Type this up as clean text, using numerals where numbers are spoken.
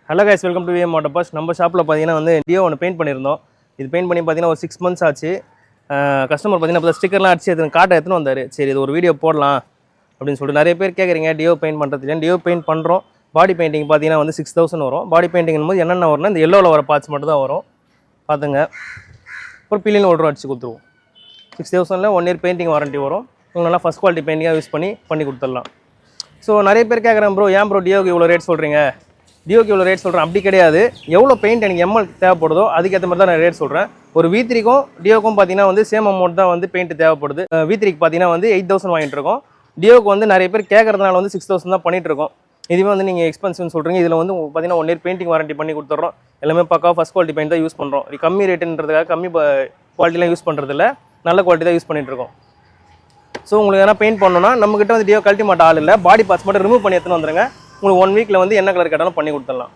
Hello guys, welcome to VM Motoboss. நம்ம ஷாப்பில் பார்த்தீங்கன்னா வந்து டியோ ஒன்று பெயிண்ட் பண்ணியிருந்தோம். இது பெயிண்ட் பண்ணி பார்த்தீங்கன்னா ஒரு 6 months ஆச்சு. கஸ்டமர் பார்த்தீங்கன்னா இப்போ ஸ்டிக்கர்லாம் அடிச்சு எடுத்துன்னு வந்தார். சரி, இது ஒரு வீடியோ போடலாம் அப்படின்னு சொல்லிட்டு நிறைய பேர் கேட்குறீங்க டியோ பெயிண்ட் பண்ணுறதுக்கு. டியோ பெயிண்ட் பண்ணுறோம். பாடி பெயிண்டிங் பார்த்தீங்கன்னா வந்து 6000 வரும். பாடி பெயிண்டிங் போது என்னென்ன வரும்னா இந்த எல்லோவில் வர பார்ட்ஸ் மட்டும் தான் வரும். பார்த்துங்க, ஒரு பில்லியன் ஓல்டர் அடிச்சு கொடுத்துருவோம். 6000 1 year பெயிண்டிங் வாரண்ட்டி வரும். உங்களுக்கு நல்லா ஃபஸ்ட் குவாலிட்டி பெயிண்டிங்காக யூஸ் பண்ணி கொடுத்துடலாம். ஸோ நிறைய பேர் கேட்குறேன், ப்ரோ ஏன் ப்ரோ டியோக்கு இவ்வளோ ரேட் சொல்கிறீங்க, டியோக்கு இவ்வளோ ரேட் சொல்கிறேன். அப்படி கிடையாது, எவ்வளோ பெயிண்ட் எனக்கு எம்எல் தேவைப்படுதோ அதுக்கேற்ற மாதிரி தான் நான் ரேட் சொல்கிறேன். ஒரு V3க்கும் டியோக்கும் பார்த்தீங்கன்னா வந்து சேம் அமௌண்ட் தான் வந்து பெயிண்ட் தேவைப்படுது. V3க்கு பார்த்தீங்கன்னா வந்து 8000 வாங்கிட்டு இருக்கோம். டியோக்கு வந்து நிறைய பேர் கேட்கறதுனால வந்து 6000 தான் பண்ணிட்டு இருக்கோம். இதுவே வந்து நீங்கள் எக்ஸ்பென்சிவ்னு சொல்கிறீங்க. இதில் வந்து பார்த்தீங்கன்னா 1 year பெயிண்டிங் வாரண்ட்டி பண்ணி கொடுத்துட்றோம். எல்லாமே பக்காவாக ஃபஸ்ட் குவாலிட்டி பெயிண்ட் தான் யூஸ் பண்ணுறோம். இது கம்மி ரேட்டுன்றதுக்காக கம்மி குவாலிட்டிலாம் யூஸ் பண்ணுறதில்ல, நல்ல குவாலிட்டி தான் யூஸ் பண்ணிட்டு இருக்கோம். ஸோ உங்களுக்கு எதனா பெயிண்ட் பண்ணணும்னா நம்மகிட்ட வந்து டியோ கழட்டி மாட்ட ஆள் இல்லை. பாடி பார்ட்ஸ் மட்டும் ரிமூவ் பண்ணி எடுத்துன்னு வந்துடுங்க. உங்களுக்கு 1 weekல வந்து என்ன கலர் கேட்டாலும் பண்ணி கொடுத்துடலாம்.